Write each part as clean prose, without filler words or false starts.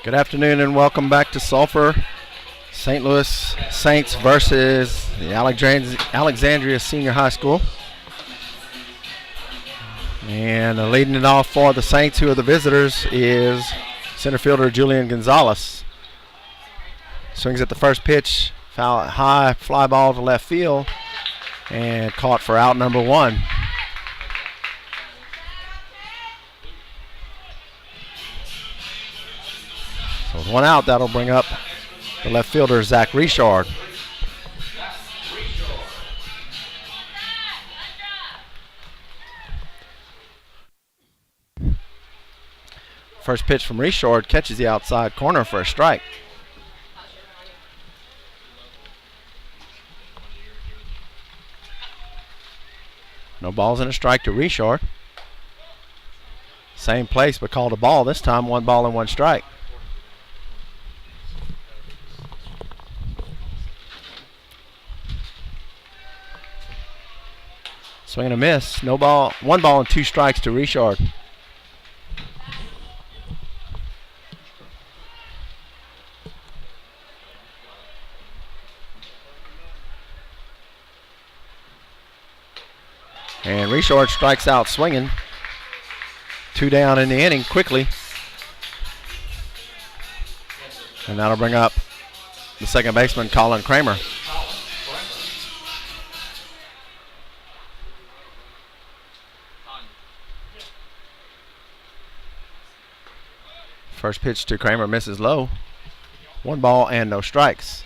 Good afternoon and welcome back to Sulphur. St. Louis Saints versus the Alexandria Senior High School. And leading it off for the Saints, who are the visitors, is center fielder Julian Gonzalez. Swings at the first pitch, foul high, fly ball to left field, and caught for out number one. So with one out, that'll bring up the left fielder, Zach Richard. First pitch from Richard catches the outside corner for a strike. No balls and a strike to Richard. Same place but called a ball. This time 1 ball and 1 strike. Swing and a miss. No ball. 1 ball and 2 strikes to Richard. And Richard strikes out swinging. 2 down in the inning quickly. And that'll bring up the second baseman, Colin Kramer. First pitch to Kramer misses low. 1 ball and no strikes.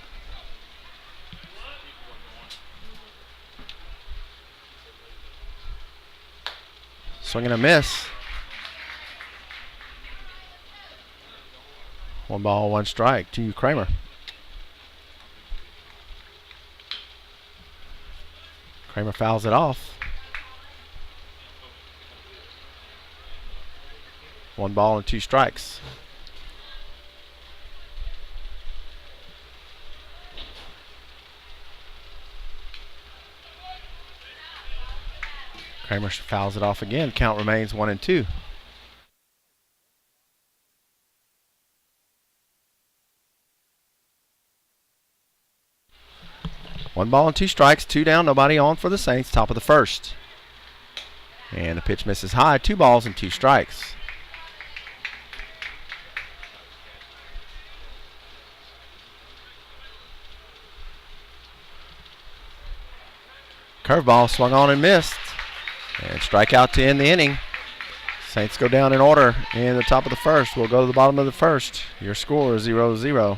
Swing and a miss. 1 ball, 1 strike to Kramer. Kramer fouls it off. 1 ball and 2 strikes. Kramer fouls it off again. Count remains 1-2. One ball and 2 strikes, 2 down, nobody on for the Saints, top of the first. And the pitch misses high, 2 balls and 2 strikes. Curveball swung on and missed. And strikeout to end the inning. Saints go down in order in the top of the first. We'll go to the bottom of the first. Your score is 0-0.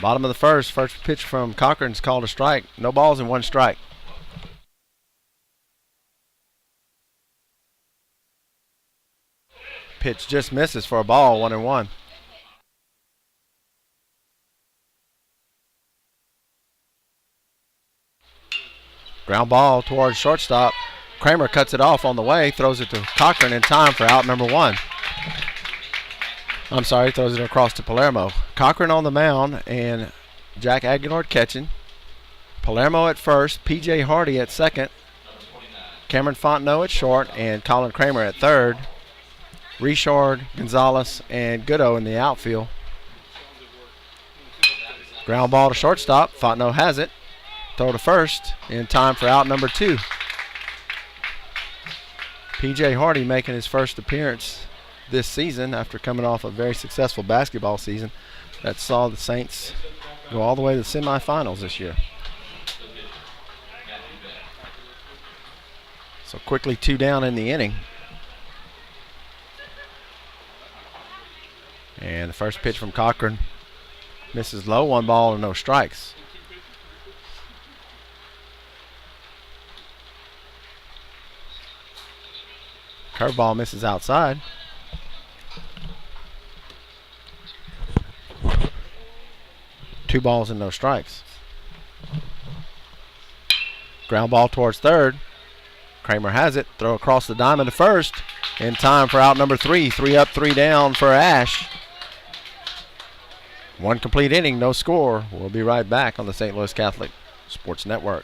Bottom of the first pitch from Cochran's called a strike. No balls and 1 strike. Pitch just misses for a ball, 1-1. Ground ball towards shortstop. Kramer cuts it off on the way, throws it to Cochran in time for out number 1. I'm sorry, throws it across to Palermo. Cochran on the mound and Jack Aguilar catching. Palermo at first, P.J. Hardy at second, Cameron Fontenot at short, and Colin Kramer at third. Richard, Gonzalez, and Goodo in the outfield. Ground ball to shortstop. Fontenot has it. Throw to first in time for out number 2. P.J. Hardy making his first appearance this season after coming off a very successful basketball season that saw the Saints go all the way to the semifinals this year. So quickly 2 down in the inning. And the first pitch from Cochran misses low, 1 ball and no strikes. Curveball misses outside. Two balls and no strikes. Ground ball towards third. Kramer has it. Throw across the diamond to first. In time for out number 3. 3 up, 3 down for Ash. 1 complete inning, no score. We'll be right back on the St. Louis Catholic Sports Network.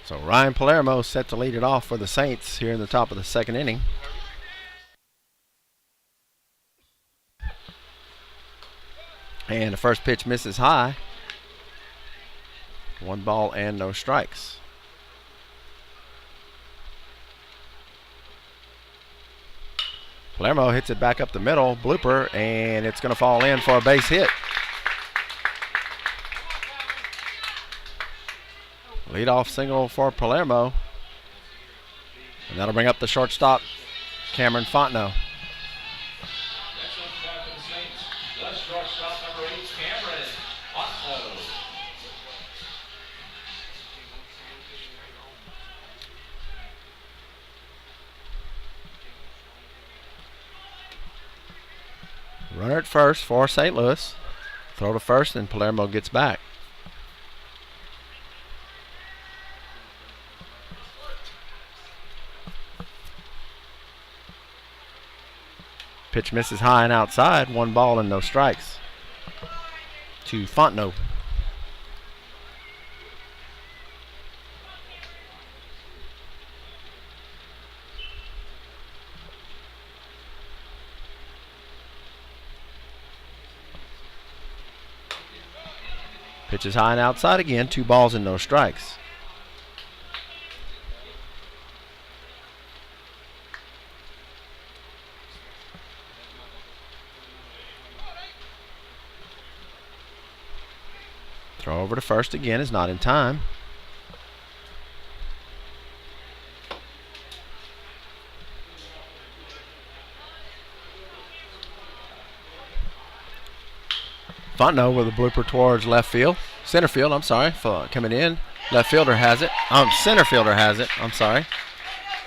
So Ryan Palermo set to lead it off for the Saints here in the top of the 2nd inning. And the first pitch misses high. 1 ball and no strikes. Palermo hits it back up the middle, blooper, and it's going to fall in for a base hit. Leadoff single for Palermo. And that'll bring up the shortstop, Cameron Fontenot. Runner at first for St. Louis. Throw to first, and Palermo gets back. Pitch misses high and outside. 1 ball and no strikes to Fontenot. Pitch is high and outside again. 2 balls and no strikes. Throw over to first again is not in time. Fontenot with a blooper towards left field. Center field, I'm sorry, coming in. Left fielder has it. Center fielder has it, I'm sorry.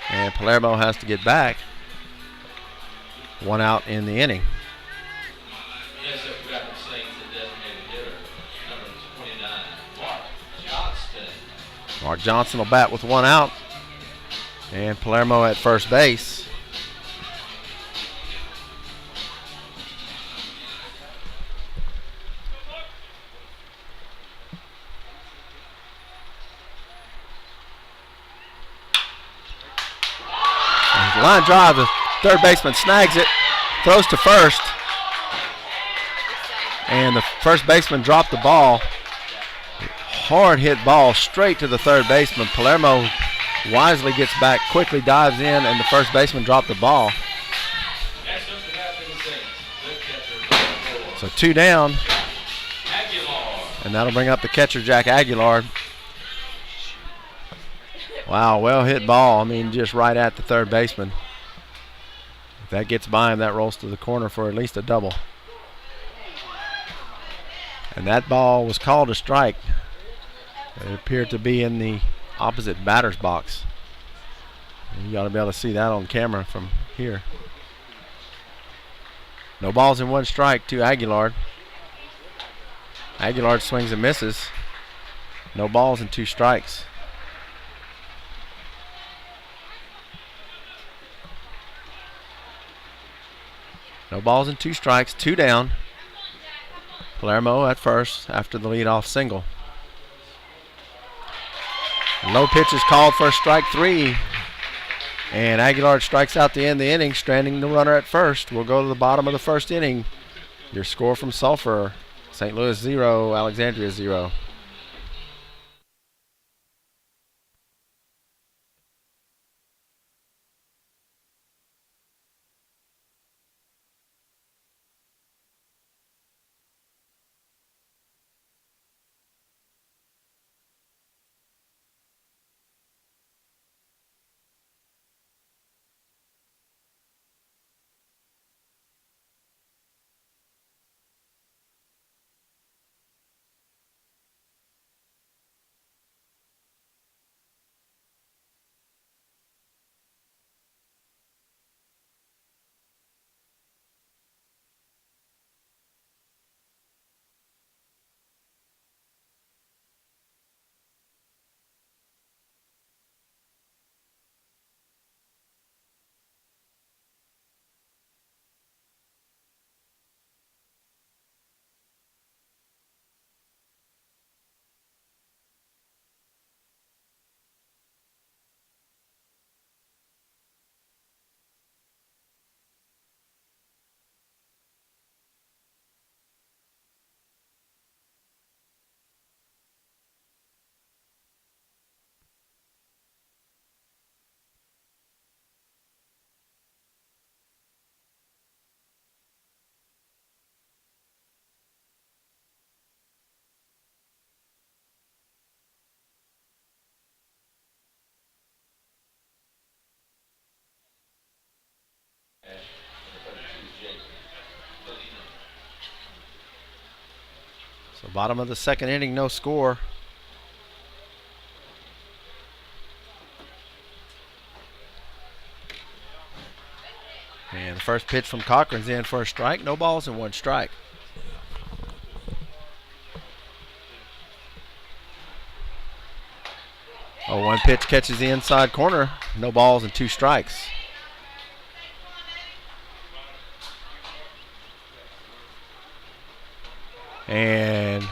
And Palermo has to get back. 1 out in the inning. Mark Johnson will bat with 1 out. And Palermo at first base. Line drive, the third baseman snags it, throws to first, and the first baseman dropped the ball. Hard hit ball straight to the third baseman. Palermo wisely gets back, quickly dives in, and the first baseman dropped the ball. So 2 down, and that'll bring up the catcher, Jack Aguilar. Wow, well hit ball. I mean, just right at the third baseman. If that gets by him, that rolls to the corner for at least a double. And that ball was called a strike. It appeared to be in the opposite batter's box. And you ought to be able to see that on camera from here. No balls and 1 strike to Aguilar. Aguilar swings and misses. No balls and 2 strikes. No balls and 2 strikes, 2 down. Palermo at first after the leadoff single. Low pitch is called for strike 3. And Aguilar strikes out to end the inning, stranding the runner at first. We'll go to the bottom of the first inning. Your score from Sulphur, St. Louis 0, Alexandria 0. So bottom of the second inning, no score. And the first pitch from Cochran's in for a strike. No balls and 1 strike. Oh, 1 pitch catches the inside corner. No balls and 2 strikes. And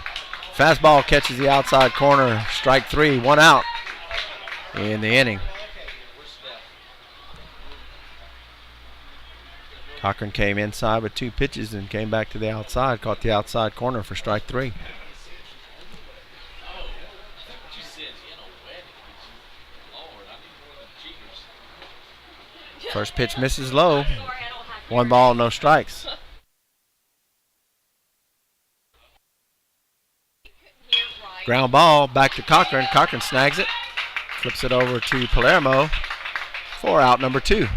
fastball catches the outside corner. Strike 3, 1 out in the inning. Cochran came inside with 2 pitches and came back to the outside. Caught the outside corner for strike 3. First pitch misses low. 1 ball, no strikes. Ground ball back to Cochran. Cochran snags it. Flips it over to Palermo for out number 2.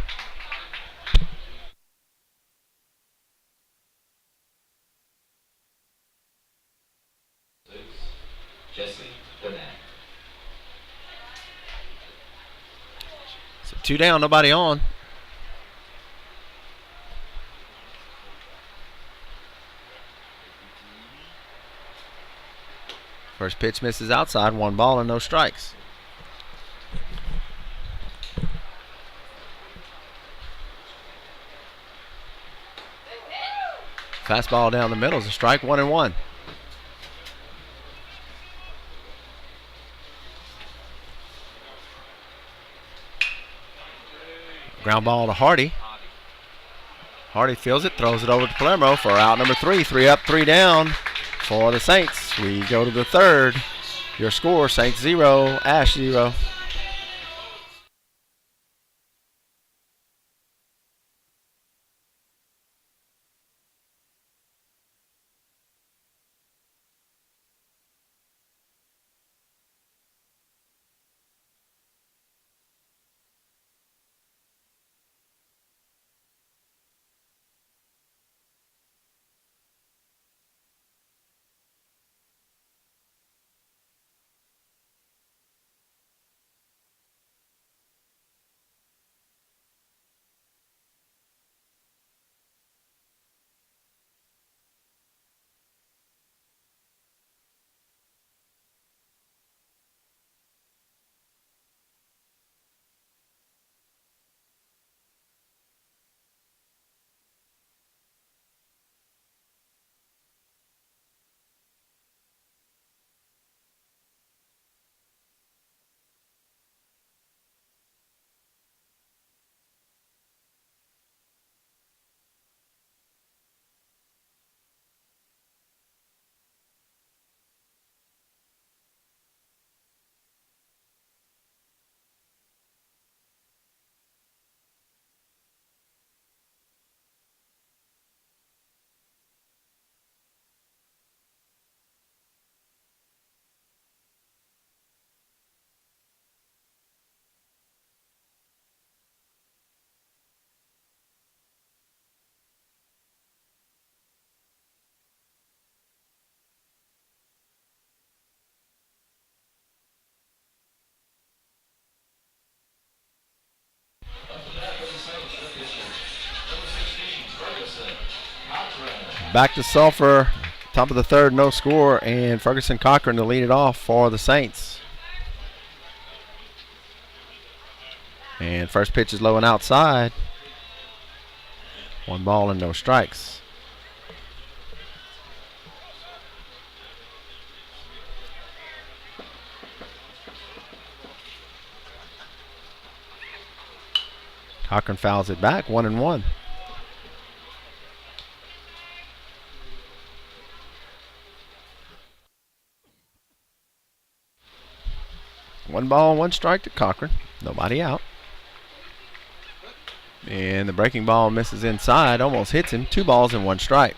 So 2 down, nobody on. First pitch misses outside, 1 ball and no strikes. Fastball down the middle is a strike, 1-1. Ground ball to Hardy. Hardy feels it, throws it over to Palermo for out number 3. 3 up, 3 down for the Saints. We go to the 3rd. Your score, Saints 0, Ash 0. Back to Sulphur, top of the 3rd, no score, and Ferguson Cochran to lead it off for the Saints. And first pitch is low and outside. 1 ball and no strikes. Cochran fouls it back, 1-1. One ball, 1 strike to Cochran. Nobody out. And the breaking ball misses inside, almost hits him. 2 balls and 1 strike.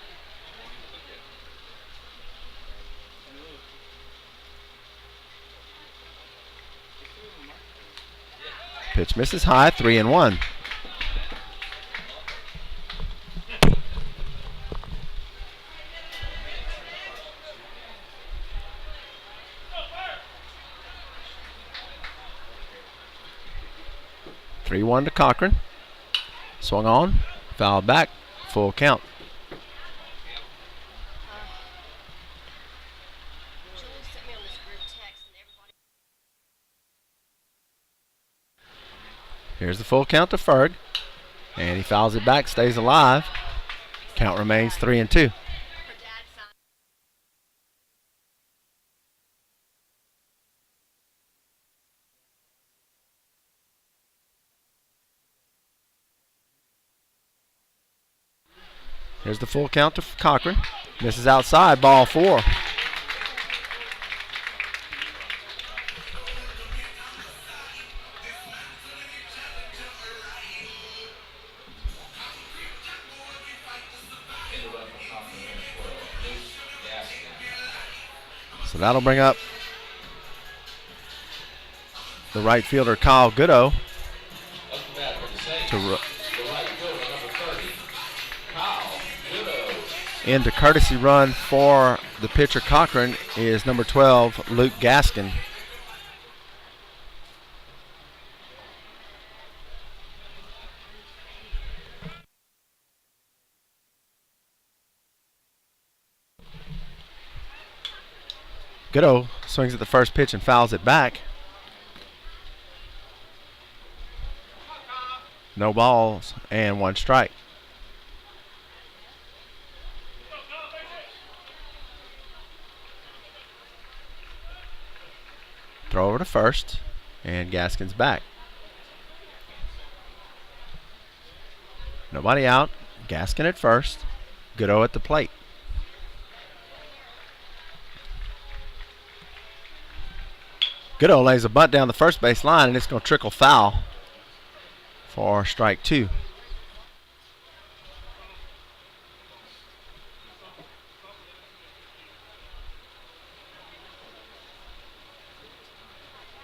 Pitch misses high, 3-1. Three-1 to Cochran. Swung on, fouled back, full count. Here's the full count to Ferg. And he fouls it back, stays alive. Count remains 3-2. Here's the full count to Cochran. Misses outside, ball 4. So that'll bring up the right fielder Kyle Goodo into courtesy run for the pitcher Cochran is number 12, Luke Gaskin. Goodo swings at the first pitch and fouls it back. No balls and 1 strike. Throw over to first, and Gaskin's back. Nobody out. Gaskin at first. Goodo at the plate. Goodo lays a bunt down the first base line, and it's going to trickle foul for strike 2.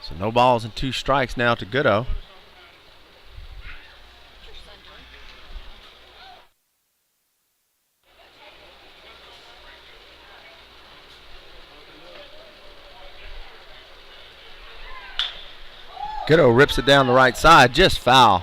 So no balls and 2 strikes now to Goodo. Goodo rips it down the right side, just foul.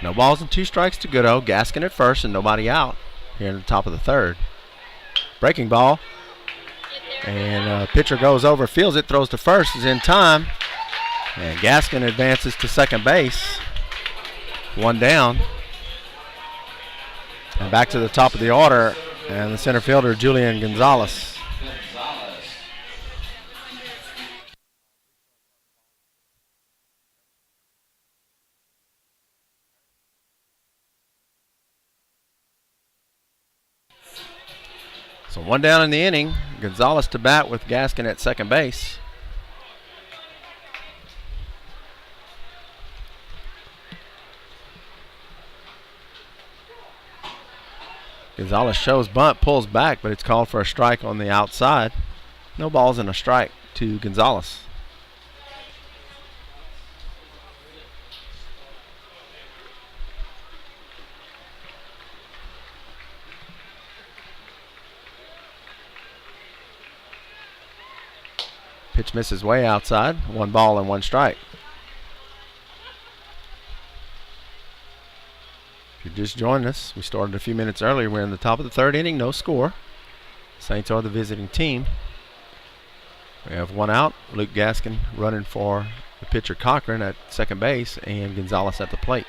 No balls and 2 strikes to Goodo. Gaskin at first and nobody out here in the top of the 3rd. Breaking ball. And pitcher goes over, fields it, throws to first, is in time. And Gaskin advances to second base. 1 down. And back to the top of the order. And the center fielder, Julian Gonzalez. So 1 down in the inning. Gonzalez to bat with Gaskin at second base. Gonzalez shows bunt, pulls back, but it's called for a strike on the outside. No balls and a strike to Gonzalez. Pitch misses way outside. 1 ball and 1 strike. If you just joined us, we started a few minutes earlier. We're in the top of the 3rd inning, no score. Saints are the visiting team. We have 1 out. Luke Gaskin running for the pitcher Cochran at second base, and Gonzalez at the plate.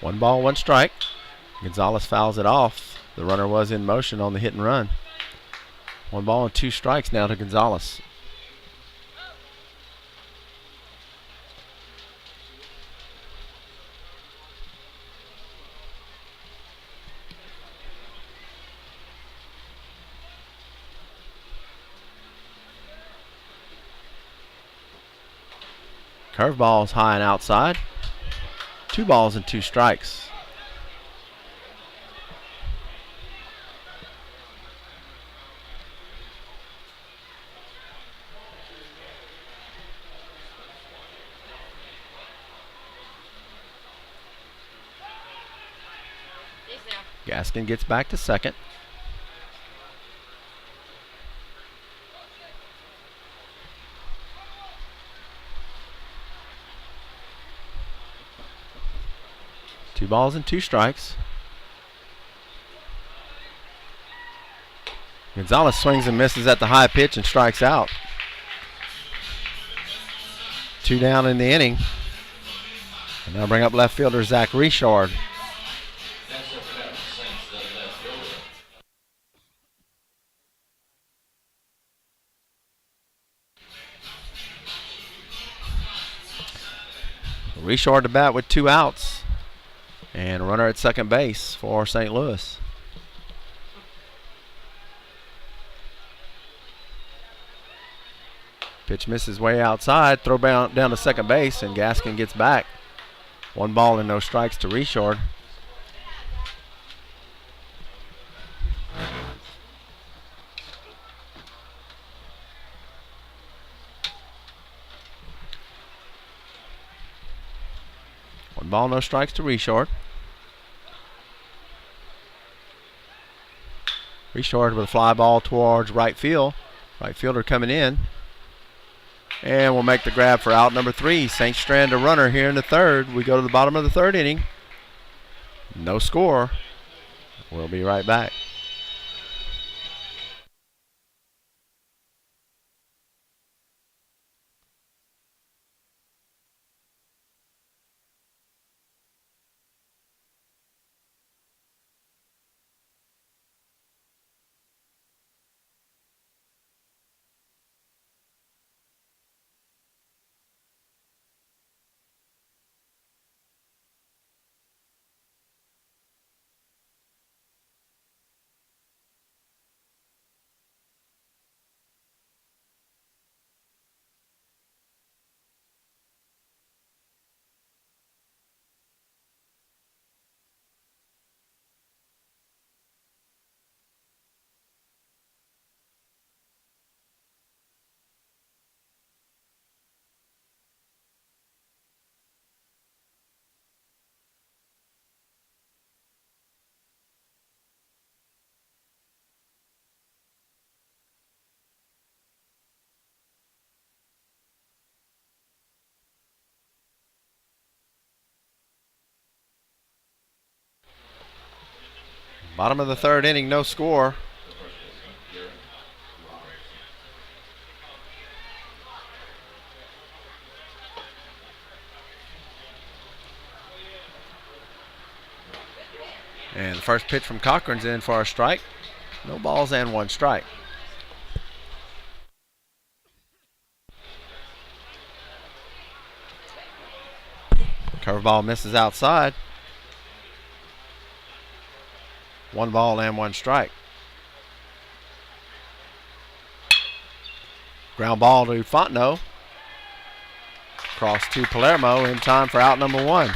1 ball, 1 strike. Gonzalez fouls it off. The runner was in motion on the hit and run. 1 ball and 2 strikes now to Gonzalez. Curveball is high and outside. 2 balls and 2 strikes. Gaskin gets back to second. Two balls and 2 strikes. Gonzalez swings and misses at the high pitch and strikes out. 2 down in the inning. And now bring up left fielder Zach Richard. Richard to bat with 2 outs. And a runner at second base for St. Louis. Pitch misses way outside. Throw down to second base, and Gaskin gets back. 1 ball and no strikes to Reshard. One ball, no strikes to Reshard. Reshard with a fly ball towards right field. Right fielder coming in. And we'll make the grab for out number 3. St. Strand a runner here in the third. We go to the bottom of the third inning. No score. We'll be right back. Bottom of the third inning, no score. And the first pitch from Cochran's in for a strike. No balls and 1 strike. Curveball misses outside. 1 ball and 1 strike. Ground ball to Fontenot. Cross to Palermo in time for out number 1.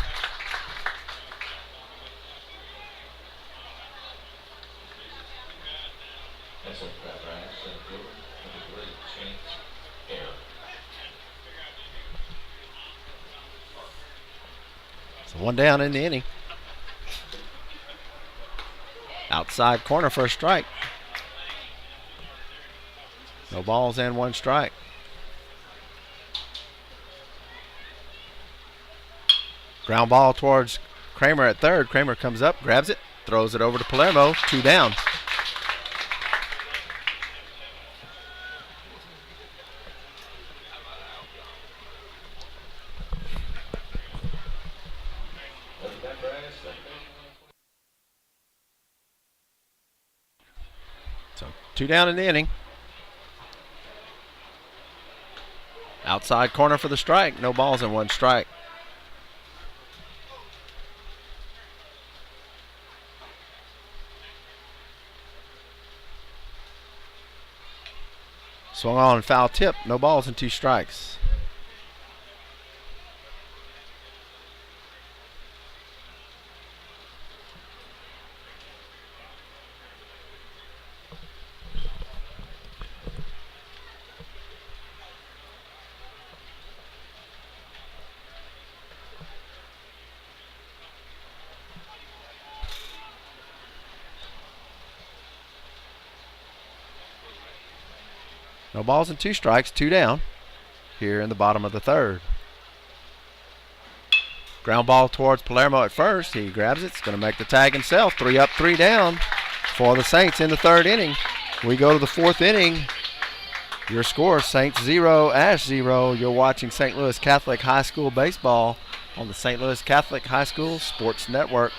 So 1 down in the inning. Outside corner for a strike. No balls and 1 strike. Ground ball towards Kramer at third. Kramer comes up, grabs it, throws it over to Palermo. 2 down. So 2 down in the inning. Outside corner for the strike. No balls and 1 strike. Swung on foul tip. No balls and 2 strikes. No balls and 2 strikes, 2 down here in the bottom of the third. Ground ball towards Palermo at first. He grabs it. It's going to make the tag himself. 3 up, 3 down for the Saints in the third inning. We go to the 4th inning. Your score, Saints 0, Ash 0. You're watching St. Louis Catholic High School baseball on the St. Louis Catholic High School Sports Network.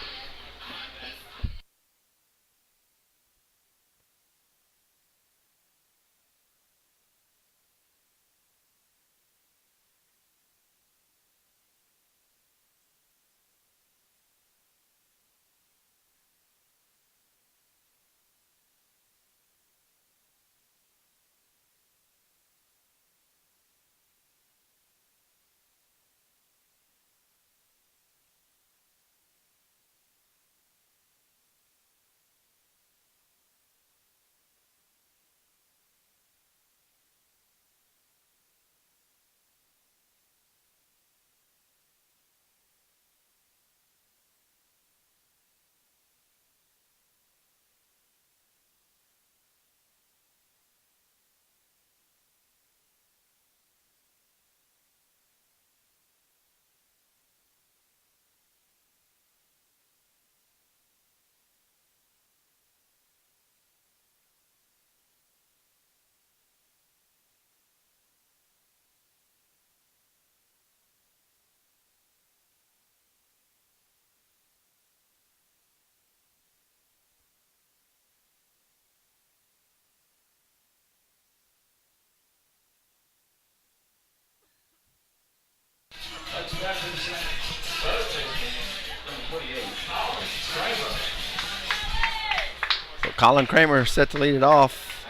Colin Kramer set to lead it off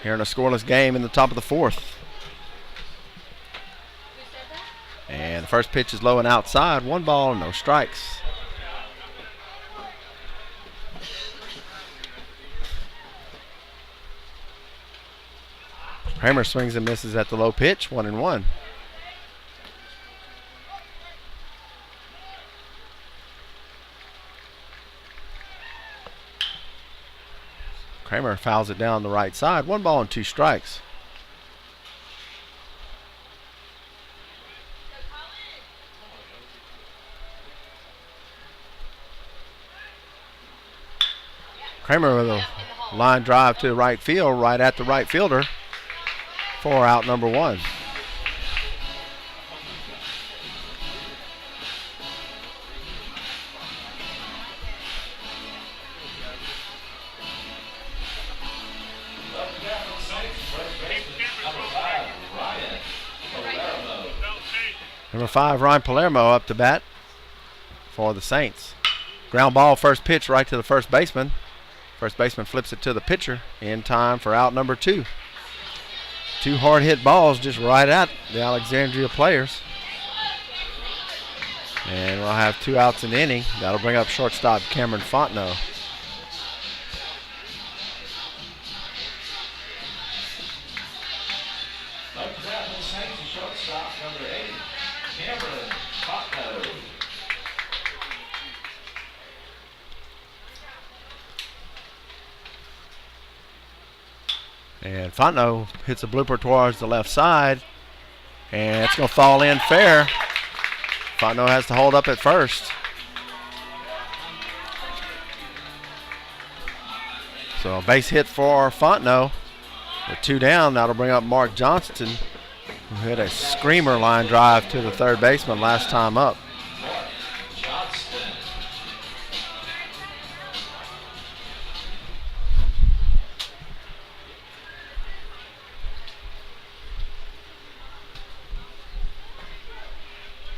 here in a scoreless game in the top of the fourth. And the first pitch is low and outside. 1 ball, no strikes. Kramer swings and misses at the low pitch. 1-1. Kramer fouls it down the right side. 1 ball and 2 strikes. Kramer with a line drive to the right field, right at the right fielder for out number 1. Number 5, Ryan Palermo up to bat for the Saints. Ground ball, first pitch right to the first baseman. First baseman flips it to the pitcher in time for out number 2. 2 hard hit balls just right at the Alexandria players. And we'll have 2 outs in the inning. That'll bring up shortstop Cameron Fontenot. And Fontenot hits a blooper towards the left side. And it's going to fall in fair. Fontenot has to hold up at first. So a base hit for Fontenot. With 2 down, that'll bring up Mark Johnston, who hit a screamer line drive to the third baseman last time up.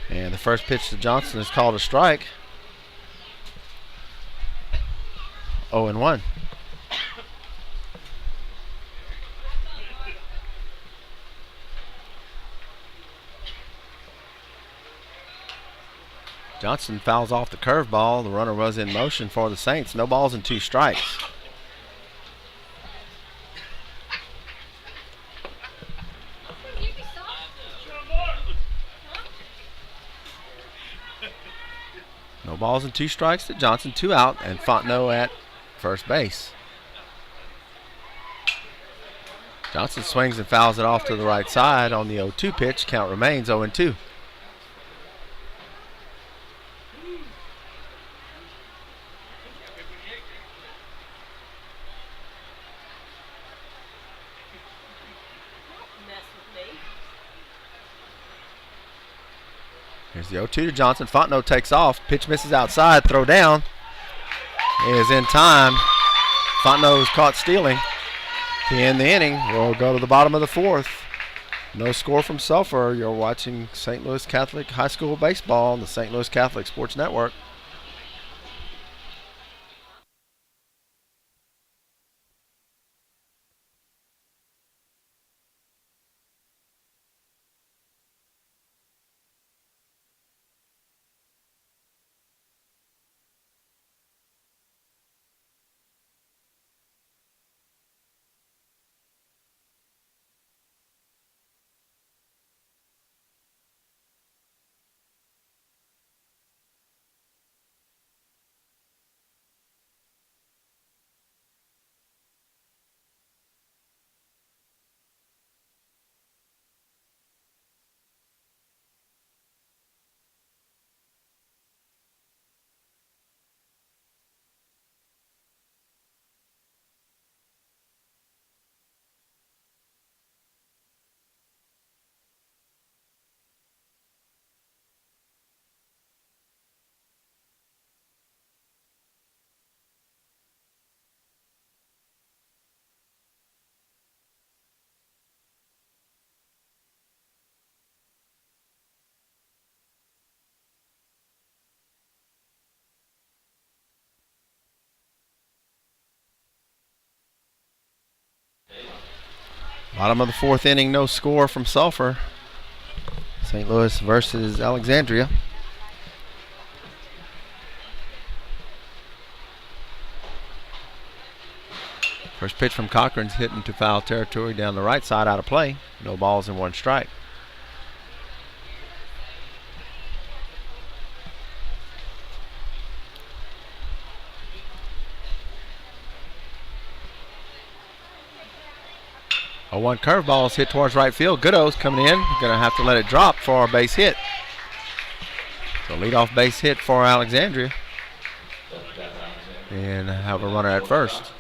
And the first pitch to Johnson is called a strike. 0-1. Johnson fouls off the curveball. The runner was in motion for the Saints. No balls and 2 strikes. No balls and 2 strikes to Johnson. 2 out, and Fontenot at first base. Johnson swings and fouls it off to the right side on the 0-2 pitch. Count remains 0-2. Here's the 0-2 to Johnson. Fontenot takes off. Pitch misses outside. Throw down is in time. Fontenot is caught stealing to end the inning. We'll go to the bottom of the fourth. No score from Sulphur. You're watching St. Louis Catholic High School baseball on the St. Louis Catholic Sports Network. Bottom of the fourth inning, no score from Sulphur. St. Louis versus Alexandria. First pitch from Cochran's hit into foul territory down the right side, out of play. No balls and 1 strike. A 1 curveball is hit towards right field. Goodo's coming in. Going to have to let it drop for a base hit. So leadoff base hit for Alexandria. And have a runner at first.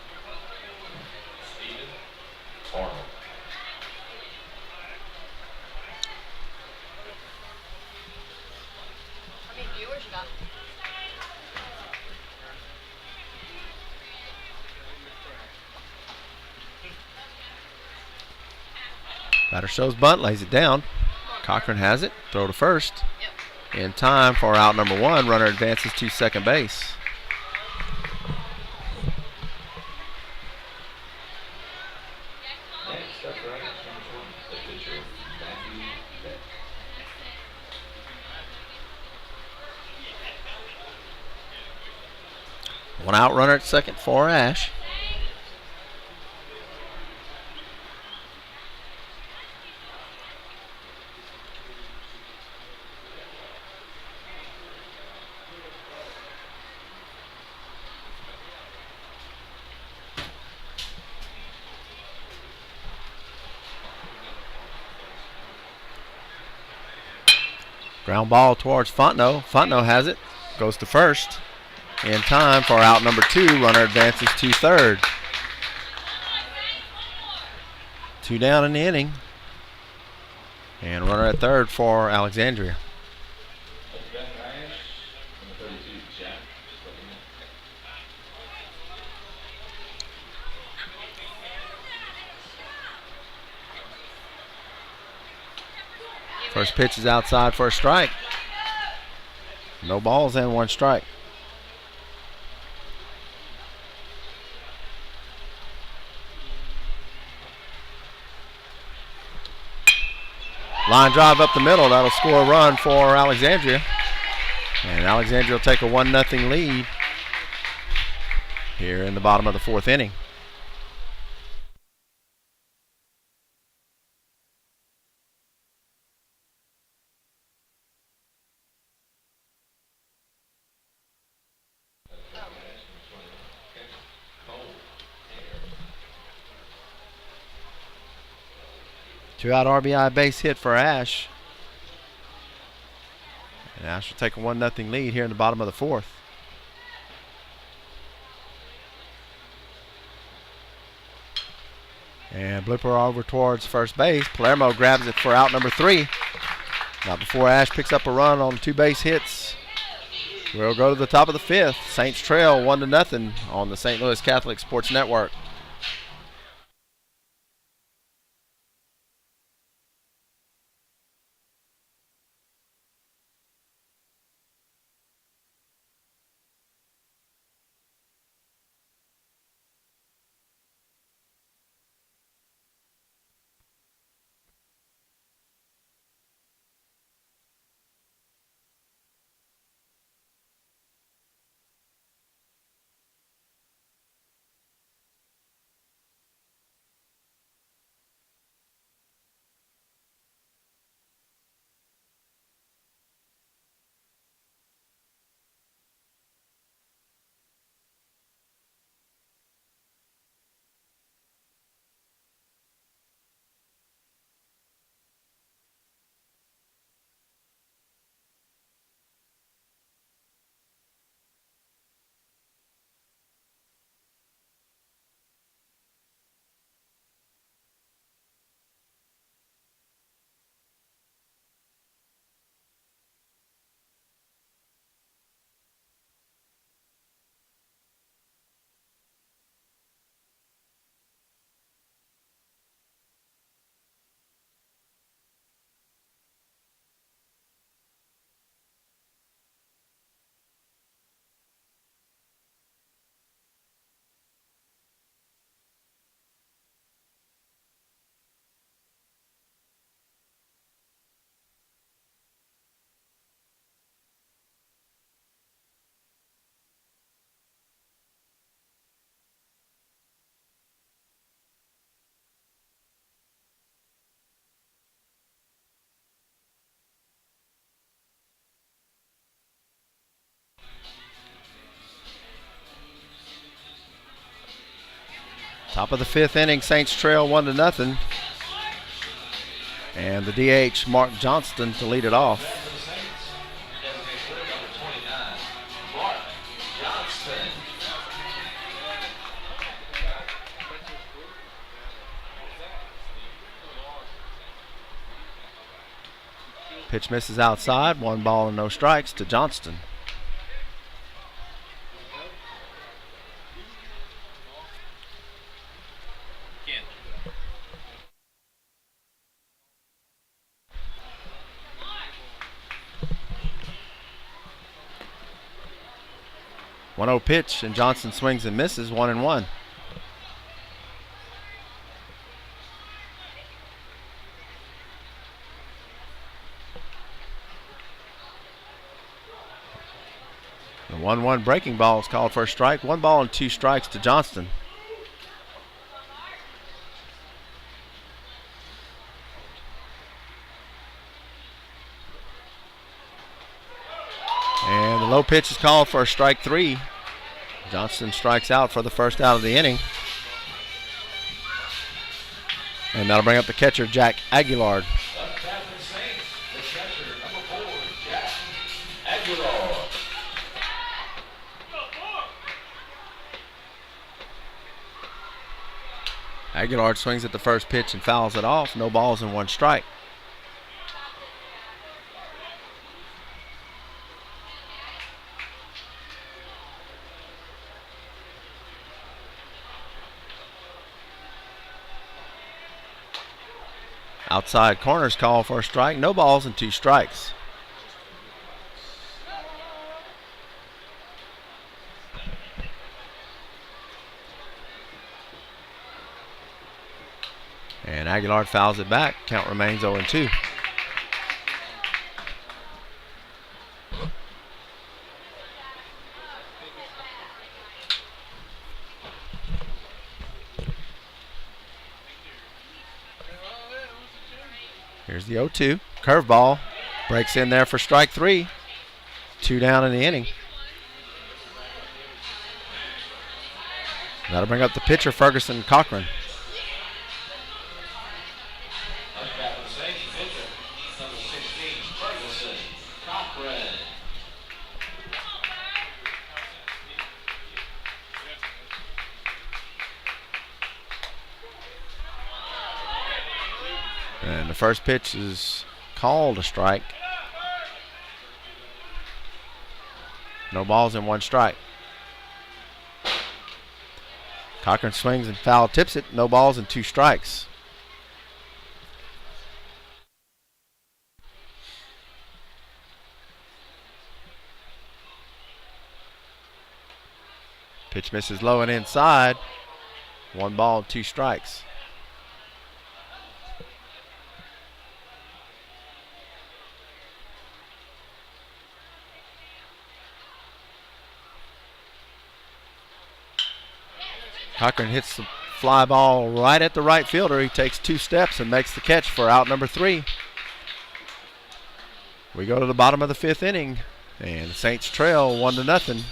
Batter shows bunt, lays it down. Cochran has it. Throw to first. In time for out number 1. Runner advances to second base. One out runner at second for Ash. Ground ball towards Fontenot. Fontenot has it. Goes to first. In time for out number 2. Runner advances to third. 2 down in the inning. And runner at third for Alexandria. First pitch is outside for a strike. No balls and 1 strike. Line drive up the middle. That'll score a run for Alexandria. And Alexandria will take a 1-0 lead here in the bottom of the fourth inning. Two-out RBI base hit for Ash. And Ash will take a 1-0 lead here in the bottom of the fourth. And blooper over towards first base. Palermo grabs it for out number 3. Not before Ash picks up a run on 2 base hits. We'll go to the top of the 5th. Saints trail 1-0 on the St. Louis Catholic Sports Network. Top of the fifth inning, Saints trail 1-0. And the DH, Mark Johnston, to lead it off. Pitch misses outside. 1 ball and no strikes to Johnston. One 0 pitch, and Johnston swings and misses. 1-1. The 1-1 breaking ball is called for a strike. 1 ball and 2 strikes to Johnston. And the low pitch is called for a strike 3. Johnston strikes out for the first out of the inning. And that'll bring up the catcher, Jack Aguilar. Aguilar swings at the first pitch and fouls it off. No balls and 1 strike. Outside corners call for a strike. No balls and 2 strikes. And Aguilar fouls it back. Count remains 0-2. Here's the 0-2. Curveball. Breaks in there for strike 3. 2 down in the inning. That'll bring up the pitcher, Ferguson Cochran. And the first pitch is called a strike. No balls and 1 strike. Cochran swings and foul tips it. No balls and 2 strikes. Pitch misses low and inside. 1 ball and 2 strikes. Cochran hits the fly ball right at the right fielder. He takes 2 steps and makes the catch for out number 3. We go to the bottom of the 5th inning, and the Saints trail 1-0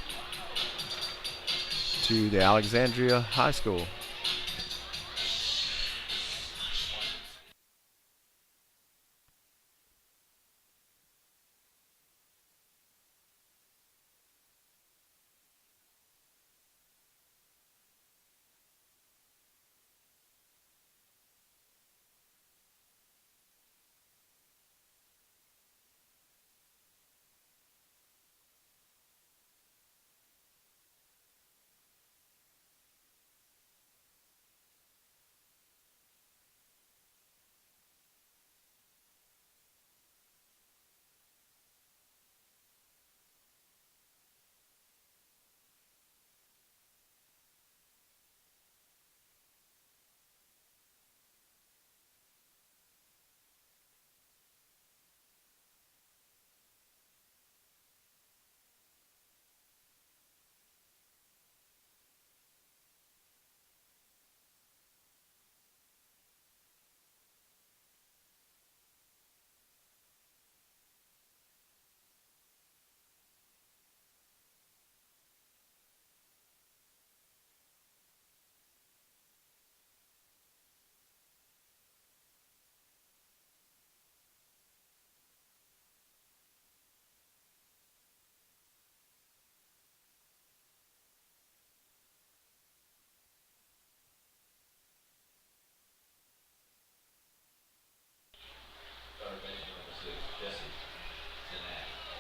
to the Alexandria High School.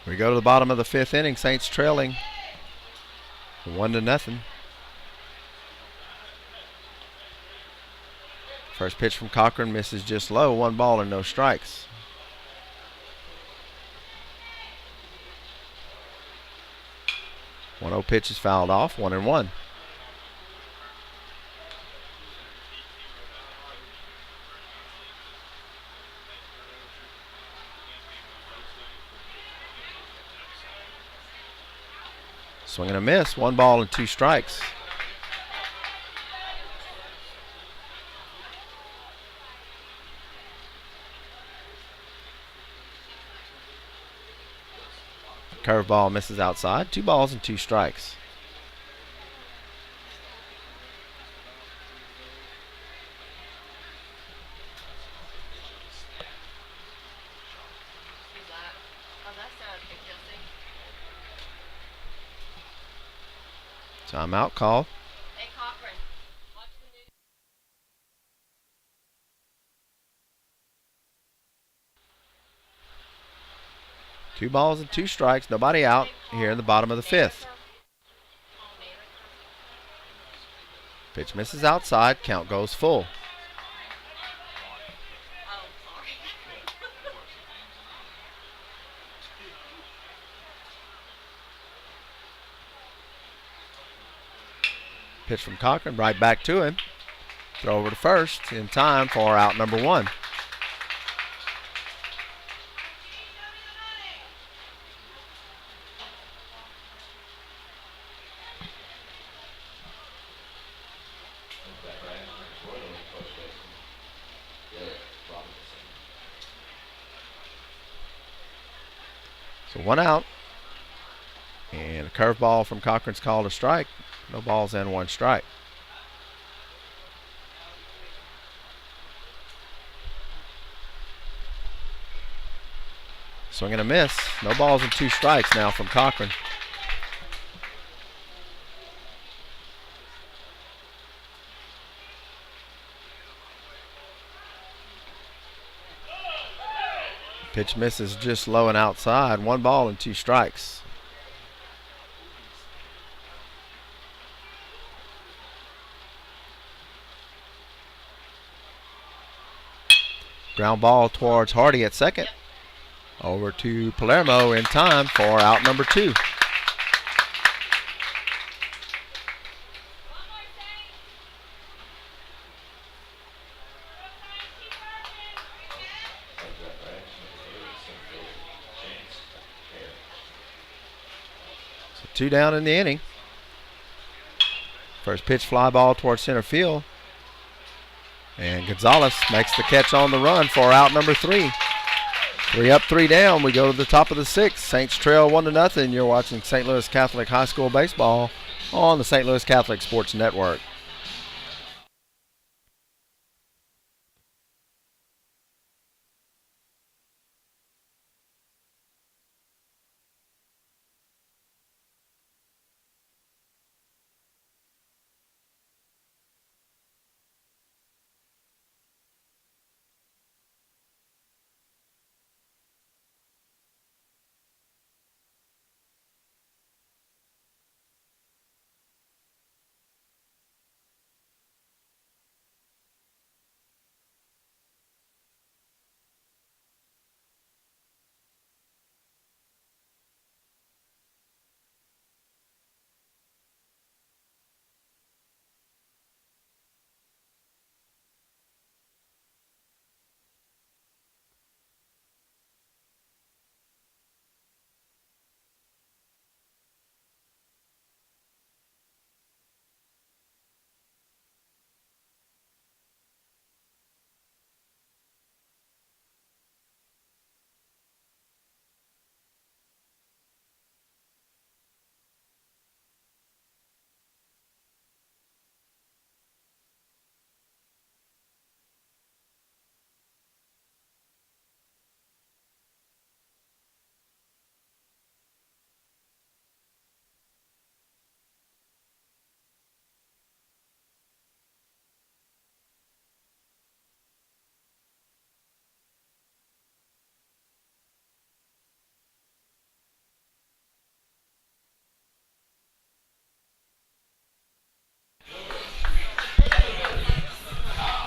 We go to the bottom of the 5th inning. Saints trailing 1-0. First pitch from Cochran misses just low. 1 ball and no strikes. One 0 pitch is fouled off. 1-1. Swing and a miss. 1 ball and 2 strikes. Curveball misses outside. 2 balls and 2 strikes. Timeout call. Hey, Cochran. Watch the news. 2 balls and 2 strikes. Nobody out here in the bottom of the 5th. Pitch misses outside. Count goes full. Pitch from Cochran, right back to him. Throw over to first in time for out number 1. So 1 out. And a curveball from Cochran's called a strike. No balls and 1 strike. Swing and a miss. No balls and 2 strikes now from Cochran. Pitch misses just low and outside. 1 ball and 2 strikes. Ground ball towards Hardy at second. Over to Palermo in time for out number 2. So 2 down in the inning. First pitch fly ball towards center field. And Gonzalez makes the catch on the run for out number 3. 3 up, 3 down. We go to the top of the 6th. Saints trail 1-0. You're watching St. Louis Catholic High School baseball on the St. Louis Catholic Sports Network.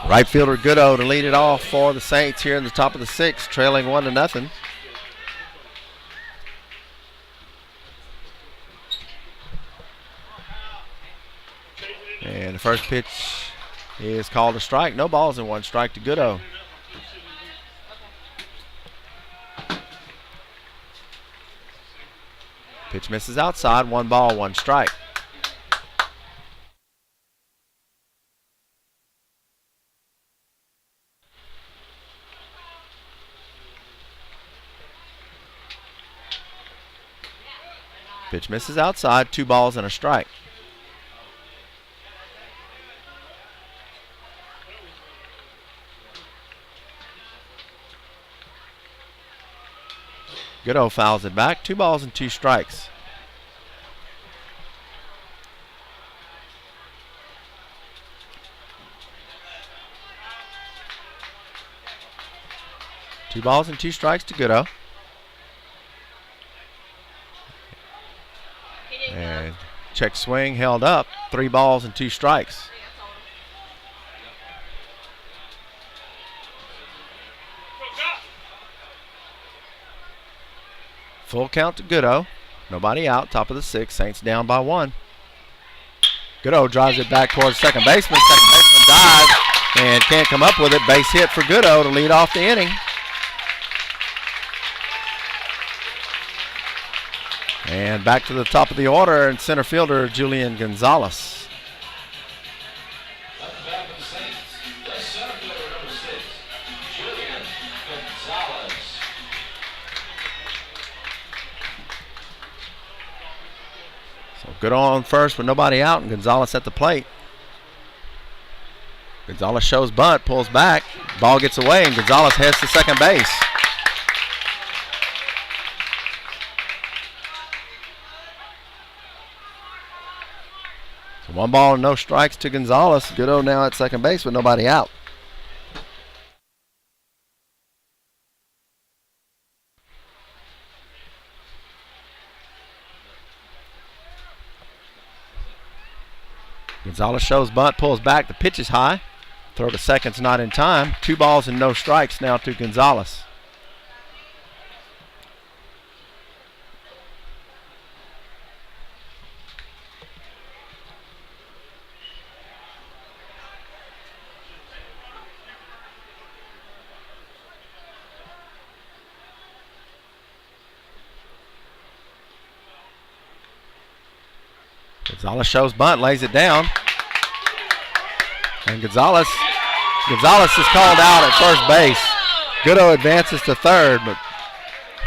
Right fielder Goodo to lead it off for the Saints here in the top of the sixth, trailing 1-0. And the first pitch is called a strike. No balls and 1 strike to Goodo. Pitch misses outside. 1 ball, 1 strike. Pitch misses outside. 2 balls and a strike. Goodo fouls it back. 2 balls and 2 strikes. Two balls and 2 strikes to Goodo. And check swing held up. 3 balls and 2 strikes. Full count to Goodo. Nobody out. Top of the sixth. Saints down by 1. Goodo drives it back towards second baseman. Second baseman dives and can't come up with it. Base hit for Goodo to lead off the inning. And back to the top of the order, and center fielder Julian Gonzalez. So good on first with nobody out, and Gonzalez at the plate. Gonzalez shows bunt, pulls back, ball gets away, and Gonzalez heads to second base. So 1 ball and no strikes to Gonzalez. Goodo now at second base with nobody out. Gonzalez shows bunt, pulls back. The pitch is high. Throw to second's not in time. 2 balls and no strikes now to Gonzalez. Gonzalez shows bunt, lays it down. And Gonzalez is called out at first base. Goodo advances to third, but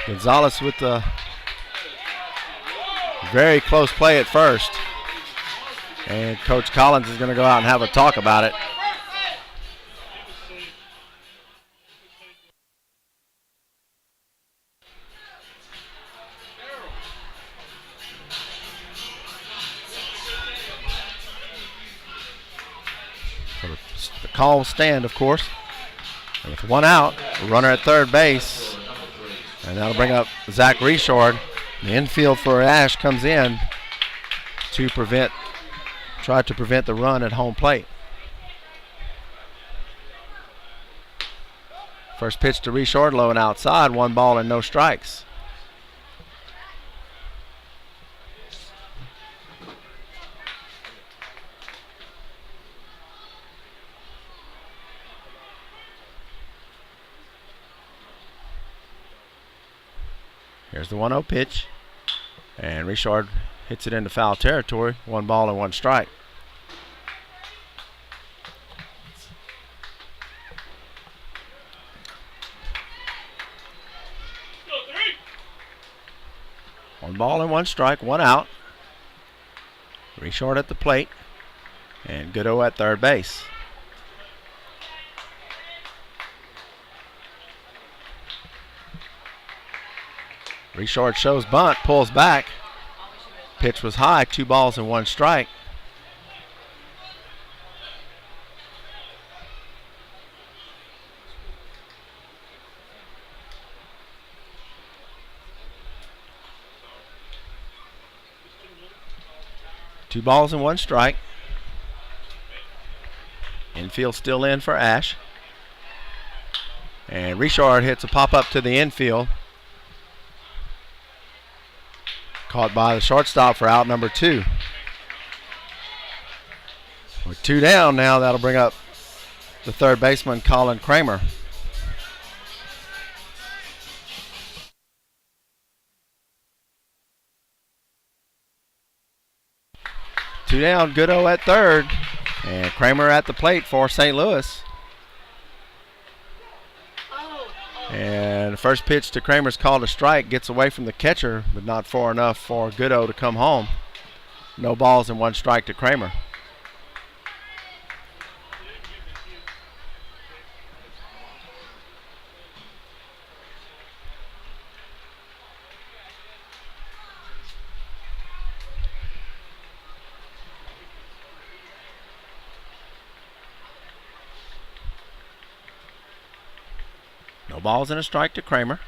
Gonzalez with the very close play at first. And Coach Collins is going to go out and have a talk about it. The call will stand, of course. And with 1 out, a runner at third base. And that'll bring up Zach Reshord. The infield for Ash comes in to try to prevent the run at home plate. First pitch to Reshord, low and outside. 1 ball and no strikes. Here's the 1-0 pitch. And Reshord hits it into foul territory. 1 ball and 1 strike. One ball and 1 strike, 1 out. Reshord at the plate. And Goodo at third base. Reshord shows bunt, pulls back. Pitch was high, 2 balls and 1 strike. Two balls and 1 strike. Infield still in for Ash. And Richard hits a pop-up to the infield. Caught by the shortstop for out number 2. With 2 down now, that'll bring up the third baseman, Colin Kramer. Two down, Goodo at third. And Kramer at the plate for St. Louis. And the first pitch to Kramer's called a strike. Gets away from the catcher, but not far enough for Goodo to come home. No balls and 1 strike to Kramer. No balls and a strike to Kramer.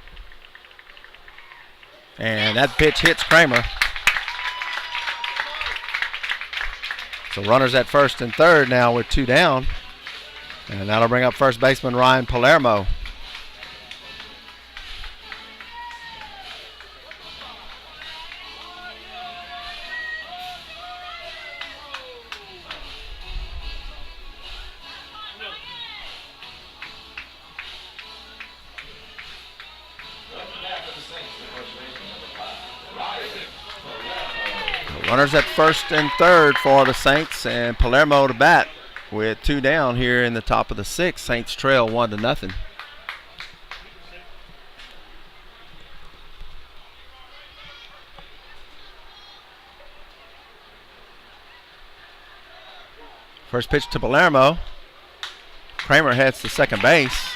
And that pitch hits Kramer. So runners at first and third now with 2 down. And that'll bring up first baseman Ryan Palermo. Runners at first and third for the Saints, and Palermo to bat with 2 down here in the top of the 6th. Saints trail 1-0. First pitch to Palermo. Kramer heads to second base.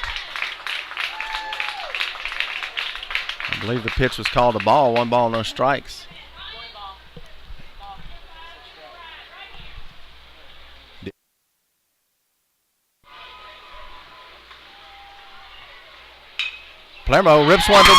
I believe the pitch was called a ball. 1 ball, no strikes. Palermo rips one to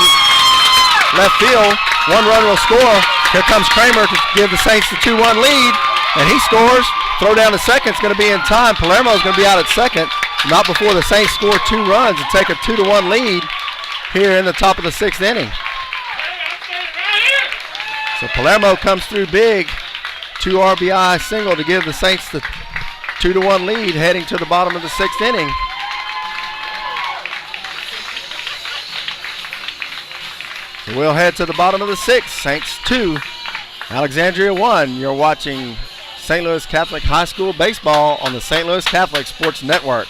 left field. 1 run will score. Here comes Kramer to give the Saints the 2-1 lead, and he scores. Throw down to second. It's going to be in time. Palermo is going to be out at second. Not before the Saints score 2 runs and take a 2-1 lead here in the top of the 6th inning. So Palermo comes through big. 2 RBI single to give the Saints the 2-1 lead heading to the bottom of the 6th inning. We'll head to the bottom of the 6th. Saints 2, Alexandria 1. You're watching St. Louis Catholic High School baseball on the St. Louis Catholic Sports Network.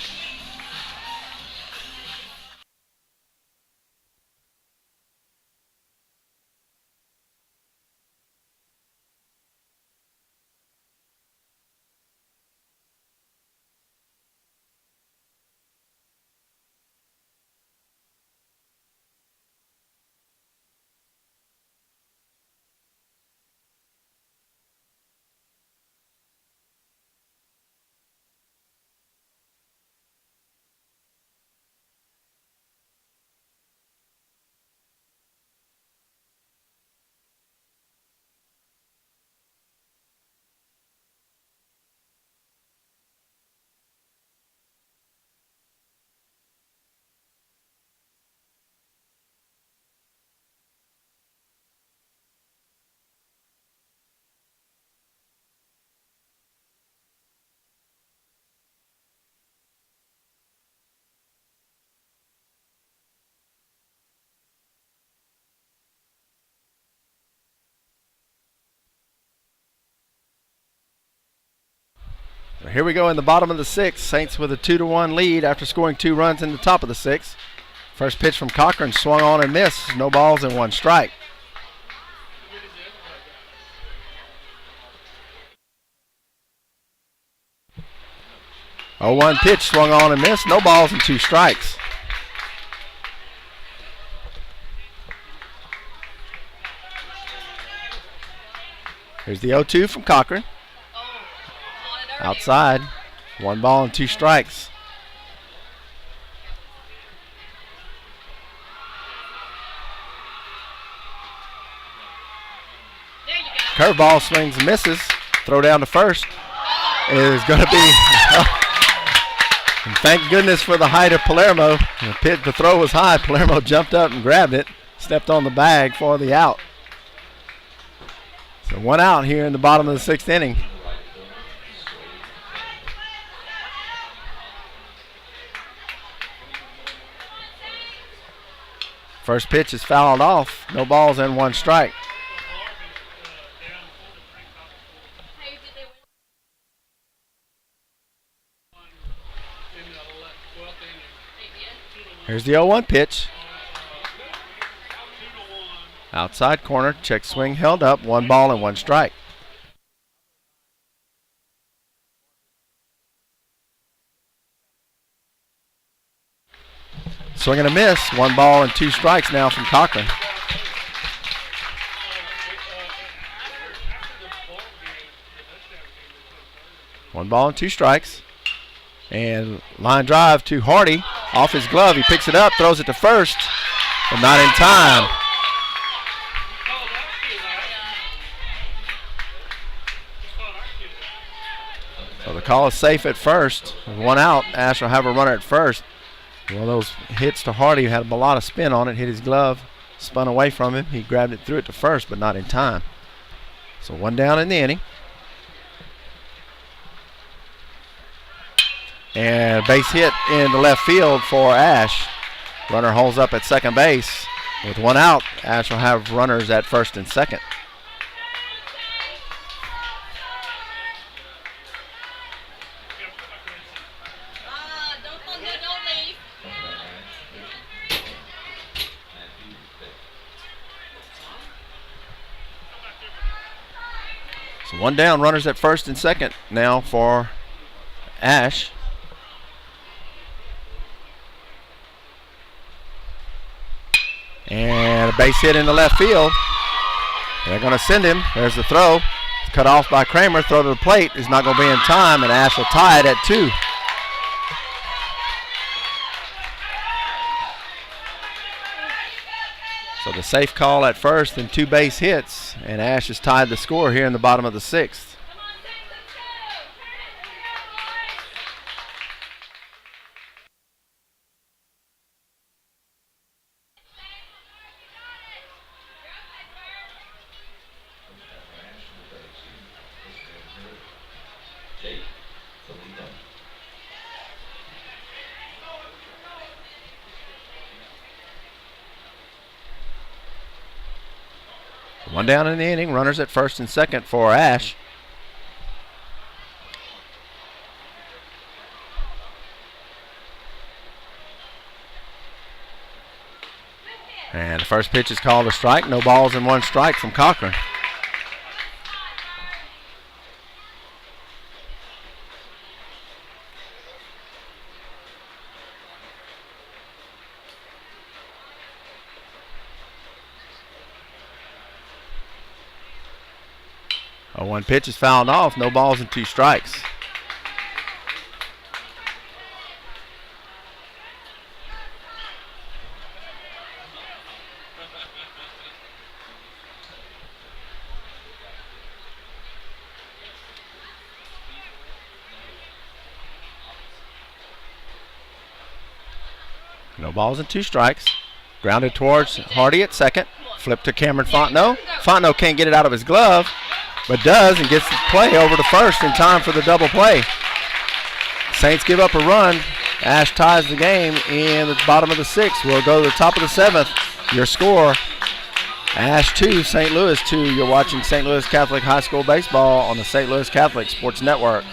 So here we go in the bottom of the 6th. Saints with a 2-1 lead after scoring 2 runs in the top of the 6th. First pitch from Cochran swung on and missed. No balls and 1 strike. Oh, 1 pitch swung on and missed. No balls and 2 strikes. Here's the 0-2 from Cochran. Outside. 1 ball and 2 strikes. Curveball swings and misses. Throw down to first is going to be And thank goodness for the height of Palermo. The throw was high. Palermo jumped up and grabbed it, stepped on the bag for the out. So 1 out here in the bottom of the 6th inning. First pitch is fouled off. No balls and 1 strike. Here's the 0-1 pitch. Outside corner, check swing held up, 1 ball and 1 strike. Swing and a miss, 1 ball and 2 strikes now from Cochran. One ball and 2 strikes. And line drive to Hardy. Off his glove, he picks it up, throws it to first, but not in time. So the call is safe at first. With 1 out, Ash will have a runner at first. One of those hits to Hardy had a lot of spin on it, hit his glove, spun away from him. He grabbed it, threw it to first, but not in time. So 1 down in the inning. And base hit in the left field for Ash. Runner holds up at second base. With 1 out, Ash will have runners at first and second. So 1 down, runners at first and second now for Ash. And a base hit in the left field. They're going to send him. There's the throw. It's cut off by Kramer. Throw to the plate is not going to be in time, and Ash will tie it at 2. So the safe call at first and 2 base hits, and Ash has tied the score here in the bottom of the 6th. One down in the inning, runners at first and second for Ash. And the first pitch is called a strike. No balls and 1 strike from Cochran. A 1 pitch is fouled off. No balls and 2 strikes. No balls and 2 strikes. Grounded towards Hardy at second. Flip to Cameron Fontenot. Fontenot can't get it out of his glove, but does and gets the play over to first in time for the double play. Saints give up a run. Ash ties the game in the bottom of the 6th. We'll go to the top of the 7th. Your score, Ash 2, St. Louis 2. You're watching St. Louis Catholic High School Baseball on the St. Louis Catholic Sports Network.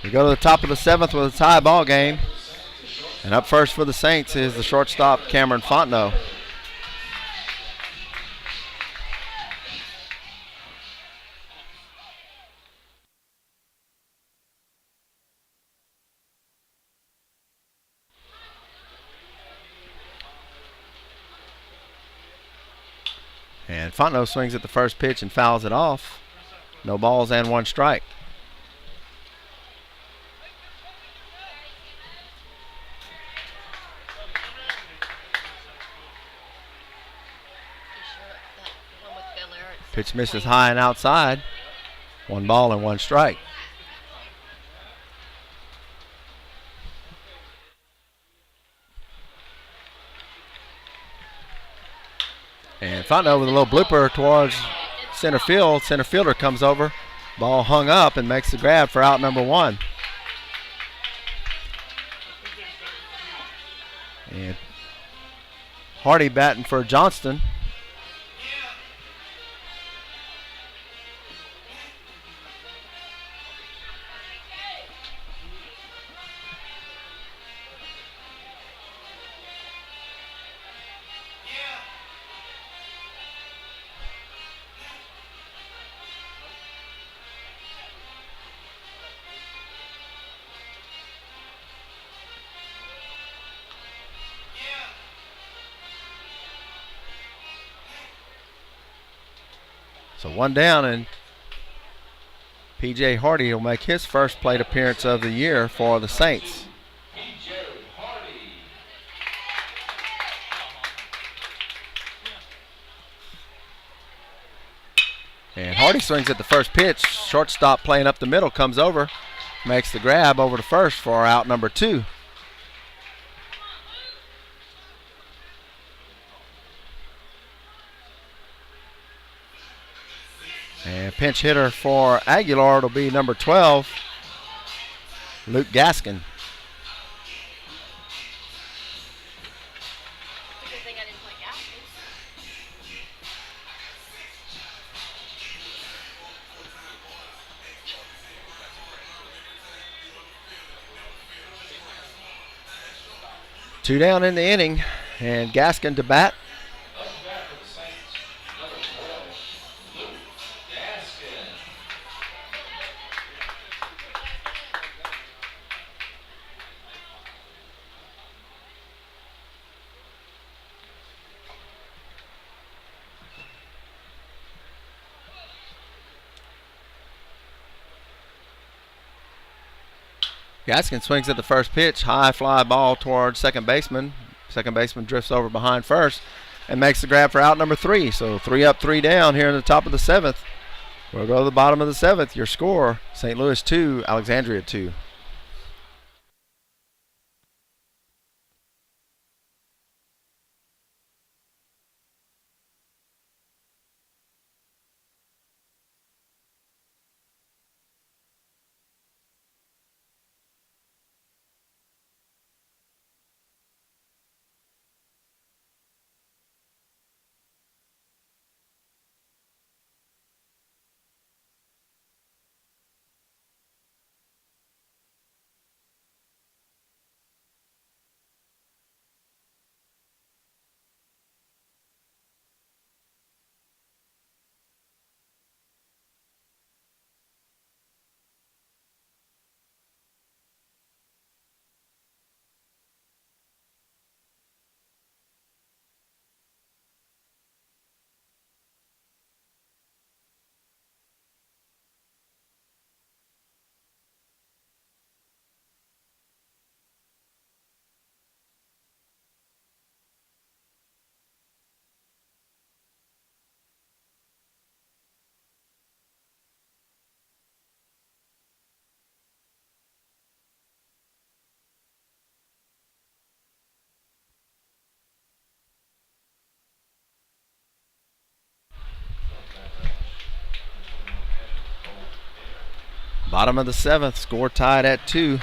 We go to the top of the 7th with a tie ball game. And up first for the Saints is the shortstop, Cameron Fontenot. And Fontenot swings at the first pitch and fouls it off. No balls and 1 strike. Pitch misses high and outside. 1 ball and 1 strike. And Fontenot with a little blooper towards center field. Center fielder comes over. Ball hung up and makes the grab for out number 1. And Hardy batting for Johnston. So 1 down, and P.J. Hardy will make his first plate appearance of the year for the Saints. And Hardy swings at the first pitch. Shortstop playing up the middle comes over, makes the grab over to first for out number 2. And pinch hitter for Aguilar will be number 12, Luke Gaskin. Good thing I didn't play Gaskin. Two down in the inning, and Gaskin to bat. Gaskin swings at the first pitch, high fly ball towards second baseman. Second baseman drifts over behind first and makes the grab for out number 3. So 3 up, 3 down here in the top of the 7th. We'll go to the bottom of the 7th. Your score, St. Louis 2, Alexandria 2. Bottom of the 7th, score tied at 2.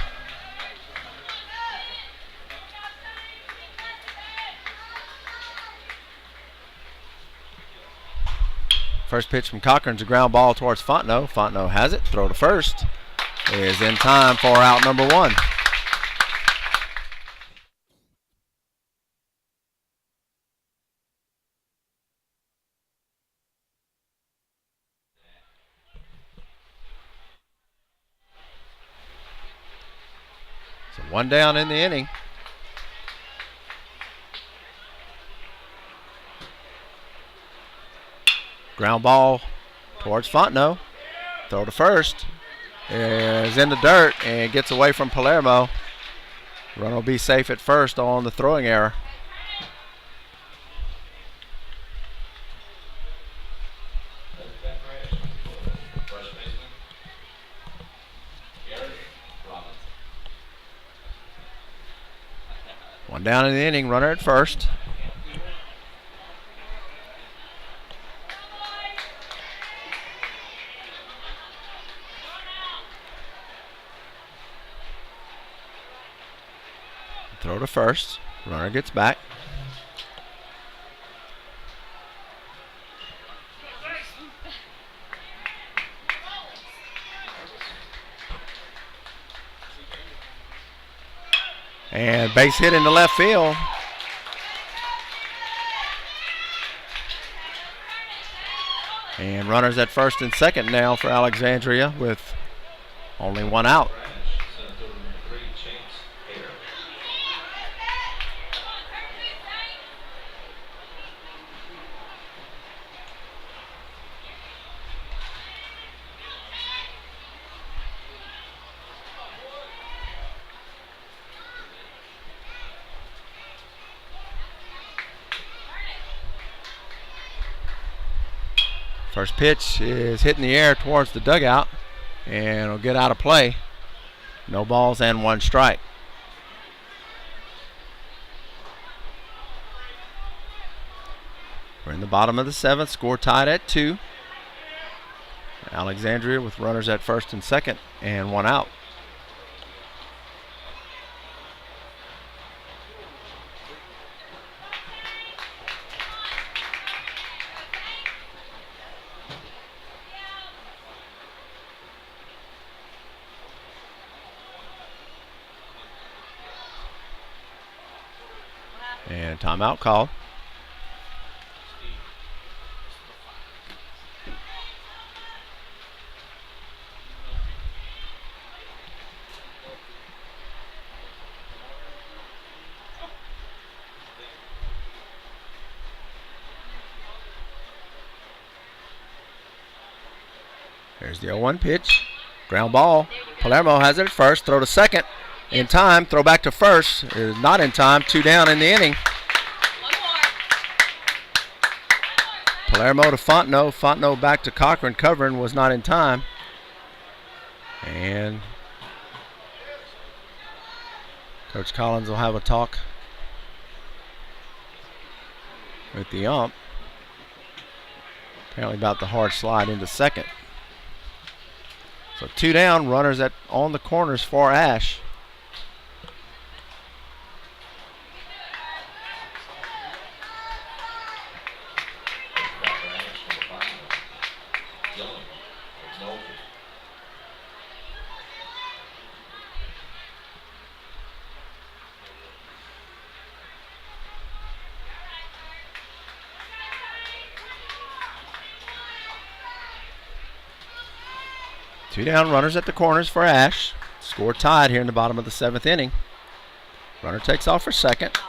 First pitch from Cochran's a ground ball towards Fontenot. Fontenot has it, throw to first. is in time for out number 1. So 1 down in the inning. Ground ball towards Fontenot. Throw to first. Is in the dirt and gets away from Palermo. Runner will be safe at first on the throwing error. One down in the inning, runner at first. Throw to first. Runner gets back. And base hit into left field. And runners at first and second now for Alexandria with only 1 out. First pitch is hitting the air towards the dugout and it'll get out of play. No balls and 1 strike. We're in the bottom of the 7th, score tied at 2. Alexandria with runners at first and second and 1 out. And timeout call. There's the 0-1 pitch. Ground ball. Palermo has it at first. Throw to second. In time. Throw back to first. Is not in time. 2 down in the inning. Palermo to Fontenot. Fontenot back to Cochran. Covering was not in time. And Coach Collins will have a talk with the ump. Apparently about the hard slide into second. So 2 down, runners on the corners for Ash. Two down, runners at the corners for Ash. Score tied here in the bottom of the 7th inning. Runner takes off for second.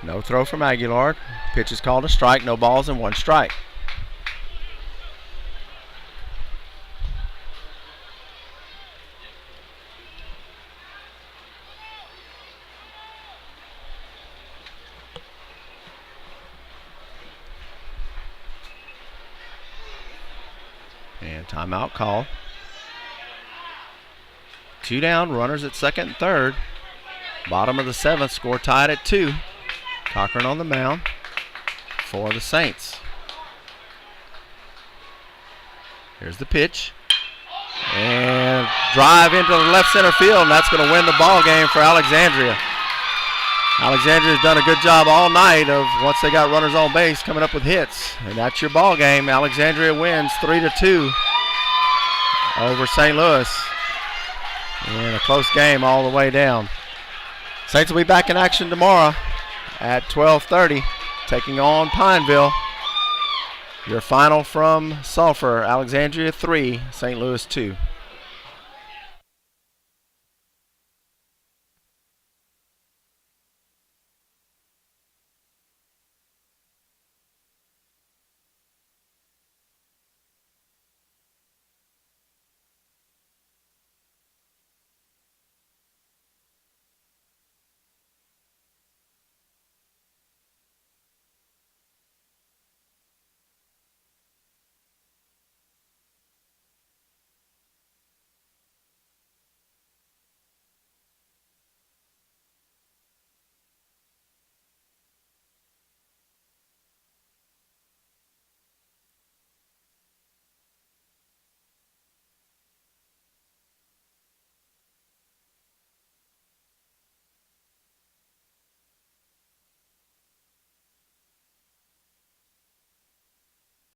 No throw from Aguilar. Pitch is called a strike. No balls and 1 strike. And timeout call. 2 down, runners at second and third. Bottom of the 7th, score tied at 2. Cochran on the mound for the Saints. Here's the pitch. And drive into the left center field, and that's going to win the ball game for Alexandria. Alexandria's done a good job all night of, once they got runners on base, coming up with hits. And that's your ball game. Alexandria wins 3-2 over St. Louis. In a close game all the way down. Saints will be back in action tomorrow at 12:30, taking on Pineville. Your final from Sulphur, Alexandria 3, St. Louis 2.